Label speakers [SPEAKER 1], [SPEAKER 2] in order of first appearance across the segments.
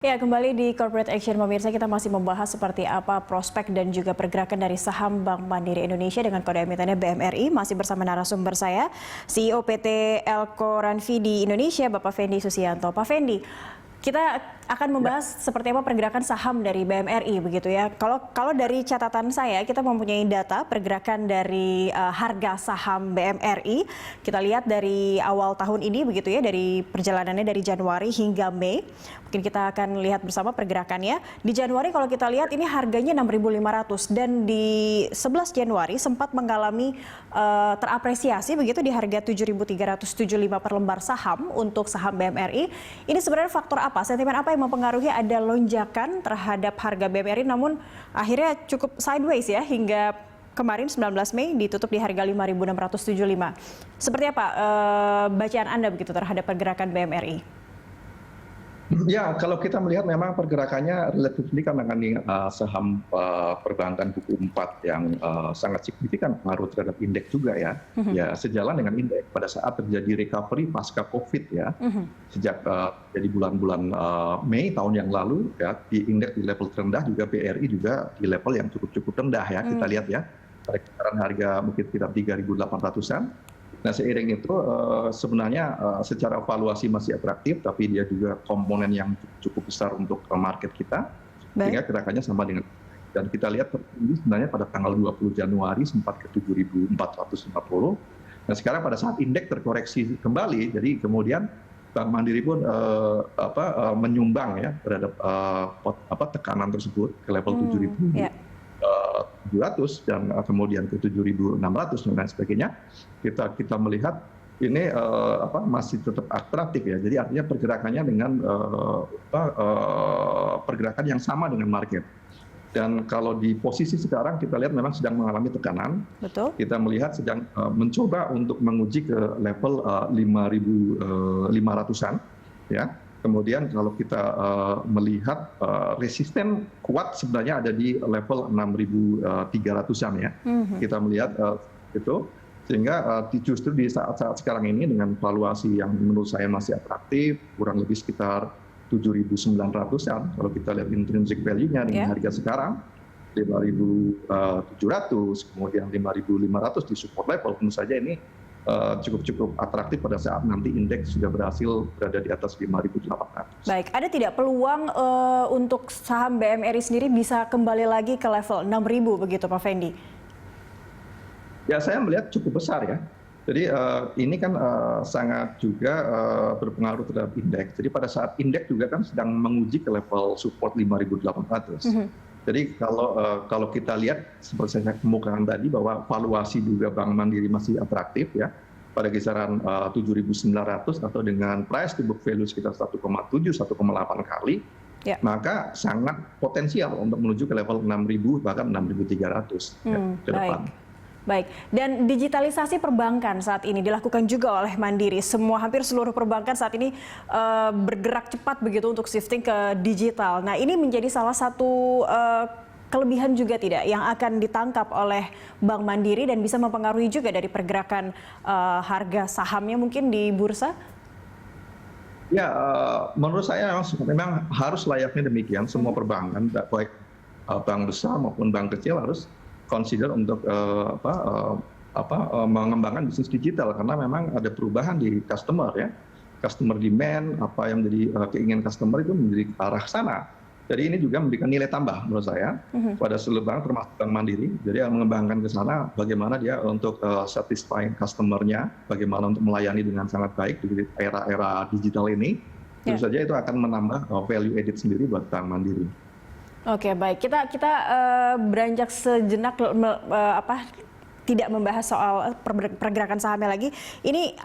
[SPEAKER 1] Ya, kembali di Corporate Action pemirsa, kita masih membahas seperti apa prospek dan juga pergerakan dari saham Bank Mandiri Indonesia dengan kode emitennya BMRI. Masih bersama narasumber saya, CEO PT Elko Ranfi di Indonesia, Bapak Fendi Susianto. Pak Fendi, kita akan membahas seperti apa pergerakan saham dari BMRI begitu ya. Kalau dari catatan saya, kita mempunyai data pergerakan dari harga saham BMRI. Kita lihat dari awal tahun ini begitu ya, dari perjalanannya dari Januari hingga Mei. Mungkin kita akan lihat bersama pergerakannya. Di Januari kalau kita lihat ini harganya 6.500 dan di 11 Januari sempat mengalami terapresiasi begitu di harga 7.375 per lembar saham untuk saham BMRI. Ini sebenarnya faktor apa? Sentimen apa yang mempengaruhi ada lonjakan terhadap harga BMRI namun akhirnya cukup sideways ya hingga kemarin 19 Mei ditutup di harga 5.675. Seperti apa bacaan Anda begitu terhadap pergerakan BMRI?
[SPEAKER 2] Ya, kalau kita melihat memang pergerakannya relatif ini kan dengan saham perbankan buku 4 yang sangat signifikan pengaruh terhadap indeks juga ya. Ya, sejalan dengan indeks pada saat terjadi recovery pasca COVID ya. Sejak jadi bulan-bulan Mei tahun yang lalu ya, di indeks di level terendah juga BRI juga di level yang cukup rendah ya. Kita lihat ya, pada kisaran harga mungkin sekitar 3.800-an. Nah, seiring itu sebenarnya secara valuasi masih atraktif, tapi dia juga komponen yang cukup besar untuk market kita, sehingga gerakannya sama dengan. Dan kita lihat tertinggi sebenarnya pada tanggal 20 Januari sempat ke 7.450. Nah, sekarang pada saat indeks terkoreksi kembali, jadi kemudian Bank Mandiri pun menyumbang ya terhadap tekanan tersebut ke level 7.700 dan kemudian ke 7.600 dan lain sebagainya. Kita melihat ini masih tetap atraktif ya. Jadi artinya pergerakannya dengan pergerakan yang sama dengan market. Dan kalau di posisi sekarang kita lihat memang sedang mengalami tekanan.
[SPEAKER 1] Betul.
[SPEAKER 2] Kita melihat sedang mencoba untuk menguji ke level 5.500-an ya. Kemudian kalau kita melihat resisten kuat sebenarnya ada di level 6.300-an ya. Kita melihat itu sehingga justru di saat-saat sekarang ini dengan valuasi yang menurut saya masih atraktif, kurang lebih sekitar 7.900-an kalau kita lihat intrinsic value-nya dengan harga sekarang 5.700, kemudian 5.500 di support level, tentu saja ini cukup atraktif pada saat nanti indeks sudah berhasil berada di atas 5.800.
[SPEAKER 1] Baik, ada tidak peluang untuk saham BMRI sendiri bisa kembali lagi ke level 6.000 begitu Pak Fendi?
[SPEAKER 2] Ya, saya melihat cukup besar ya. Jadi ini kan sangat juga berpengaruh terhadap indeks. Jadi pada saat indeks juga kan sedang menguji ke level support 5.800. Jadi kalau kita lihat seperti saya kemukakan tadi bahwa valuasi juga Bank Mandiri masih atraktif ya pada kisaran 7.900 atau dengan price to book value sekitar 1,7 1,8 kali, maka sangat potensial untuk menuju ke level 6.000 bahkan 6.300 ke depan.
[SPEAKER 1] Baik, dan digitalisasi perbankan saat ini dilakukan juga oleh Mandiri. Hampir seluruh perbankan saat ini bergerak cepat begitu untuk shifting ke digital. Nah, ini menjadi salah satu kelebihan juga tidak yang akan ditangkap oleh Bank Mandiri dan bisa mempengaruhi juga dari pergerakan harga sahamnya mungkin di bursa?
[SPEAKER 2] Ya, menurut saya memang harus layaknya demikian. Semua perbankan, baik bank besar maupun bank kecil harus consider untuk mengembangkan bisnis digital karena memang ada perubahan di customer ya, customer demand, apa yang menjadi keinginan customer itu menjadi ke arah sana. Jadi ini juga memberikan nilai tambah menurut saya pada seluruh bank termasuk Bank Mandiri. Jadi mengembangkan ke sana bagaimana dia untuk satisfying customer-nya, bagaimana untuk melayani dengan sangat baik di era-era digital ini. Tentu saja itu akan menambah value added sendiri buat Bank Mandiri.
[SPEAKER 1] Oke, baik, kita beranjak sejenak tidak membahas soal pergerakan sahamnya lagi. Ini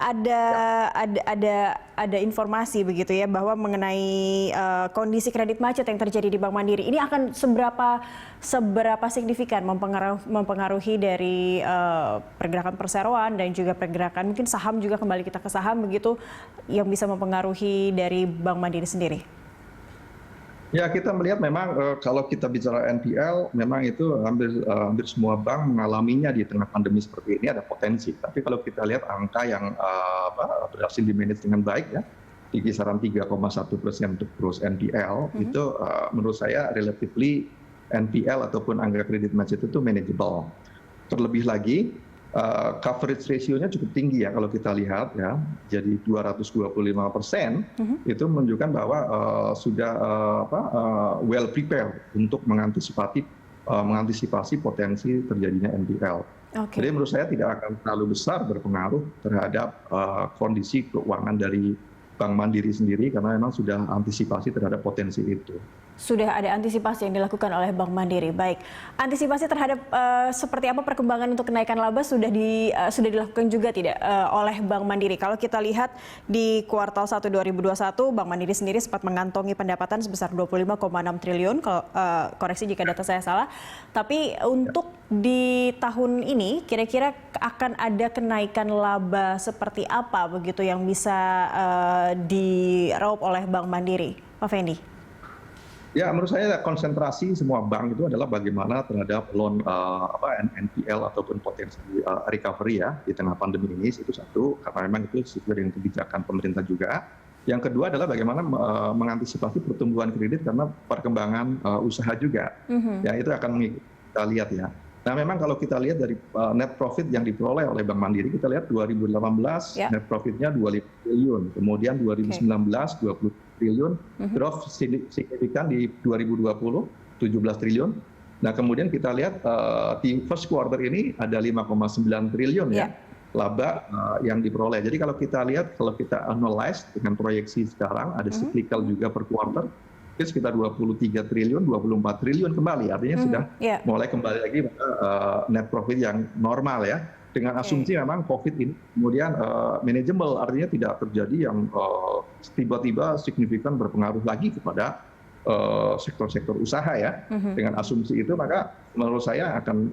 [SPEAKER 1] ada informasi begitu ya bahwa mengenai kondisi kredit macet yang terjadi di Bank Mandiri. Ini akan seberapa signifikan mempengaruhi dari pergerakan perseroan dan juga pergerakan mungkin saham juga, kembali kita ke saham begitu, yang bisa mempengaruhi dari Bank Mandiri sendiri?
[SPEAKER 2] Ya, kita melihat memang kalau kita bicara NPL, memang itu hampir semua bank mengalaminya di tengah pandemi seperti ini, ada potensi. Tapi kalau kita lihat angka yang berhasil di-manage dengan baik ya, di kisaran 3,1% untuk gross NPL, itu menurut saya relatively NPL ataupun angka kredit macet itu manageable. Terlebih lagi, coverage ratio-nya cukup tinggi ya kalau kita lihat ya, jadi 225% itu menunjukkan bahwa sudah well prepared untuk mengantisipasi potensi terjadinya NPL. Jadi menurut saya tidak akan terlalu besar berpengaruh terhadap kondisi keuangan dari Bank Mandiri sendiri karena memang sudah antisipasi terhadap potensi itu.
[SPEAKER 1] Sudah ada antisipasi yang dilakukan oleh Bank Mandiri. Baik, antisipasi terhadap seperti apa perkembangan untuk kenaikan laba sudah dilakukan juga tidak oleh Bank Mandiri? Kalau kita lihat di kuartal 1 2021, Bank Mandiri sendiri sempat mengantongi pendapatan sebesar 25,6 triliun, kalau koreksi jika data saya salah. Tapi untuk di tahun ini kira-kira akan ada kenaikan laba seperti apa begitu yang bisa diraup oleh Bank Mandiri, Pak Fendi?
[SPEAKER 2] Ya, menurut saya konsentrasi semua bank itu adalah bagaimana terhadap loan NPL ataupun potensi recovery ya di tengah pandemi ini, itu satu, karena memang itu sesuai dengan kebijakan pemerintah juga. Yang kedua adalah bagaimana mengantisipasi pertumbuhan kredit karena perkembangan usaha juga. Ya, itu akan kita lihat ya. Nah, memang kalau kita lihat dari net profit yang diperoleh oleh Bank Mandiri, kita lihat 2018 net profitnya 25 triliun, kemudian 2019 20 triliun, drop signifikan di 2020 17 triliun. Nah, kemudian kita lihat di first quarter ini ada 5,9 triliun ya laba yang diperoleh. Jadi kalau kita lihat, kalau kita analyze dengan proyeksi sekarang, ada cyclical juga per quarter, itu sekitar 23 triliun, 24 triliun kembali. Artinya sudah mulai kembali lagi net profit yang normal ya. Dengan asumsi memang COVID ini kemudian manageable, artinya tidak terjadi yang tiba-tiba signifikan berpengaruh lagi kepada sektor-sektor usaha ya. Dengan asumsi itu maka menurut saya akan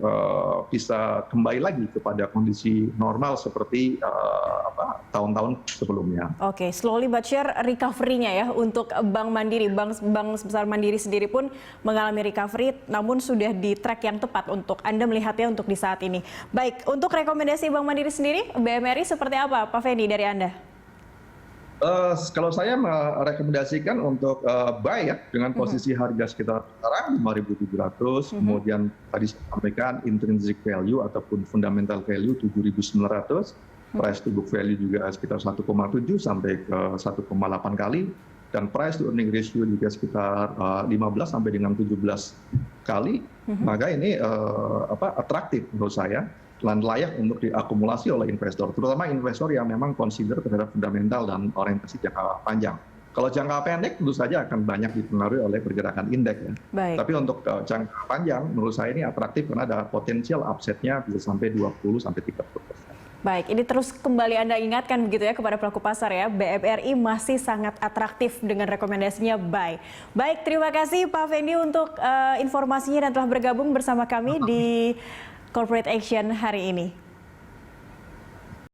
[SPEAKER 2] bisa kembali lagi kepada kondisi normal seperti tahun-tahun sebelumnya.
[SPEAKER 1] Oke, slowly but sure recovery-nya ya untuk Bank Mandiri. Bank sebesar Mandiri sendiri pun mengalami recovery, namun sudah di track yang tepat untuk Anda melihatnya untuk di saat ini. Baik, untuk rekomendasi Bank Mandiri sendiri, BMRI seperti apa, Pak Fendi dari Anda?
[SPEAKER 2] Kalau saya merekomendasikan untuk buy ya, dengan posisi harga sekitar sekarang 5.700, kemudian tadi saya sampaikan intrinsic value ataupun fundamental value 7.900, price to book value juga sekitar 1,7 sampai ke 1,8 kali, dan price to earning ratio juga sekitar 15 sampai dengan 17 kali, maka ini atraktif menurut saya dan layak untuk diakumulasi oleh investor, terutama investor yang memang consider terhadap fundamental dan orientasi jangka panjang. Kalau jangka pendek tentu saja akan banyak dipengaruhi oleh pergerakan indeks ya. Tapi untuk jangka panjang menurut saya ini atraktif karena ada potensial upside-nya bisa sampai 20 sampai 30%.
[SPEAKER 1] Baik, ini terus kembali Anda ingatkan begitu ya kepada pelaku pasar ya, BMRI masih sangat atraktif dengan rekomendasinya buy. Baik, terima kasih Pak Fendi untuk informasinya dan telah bergabung bersama kami di Corporate Action hari ini.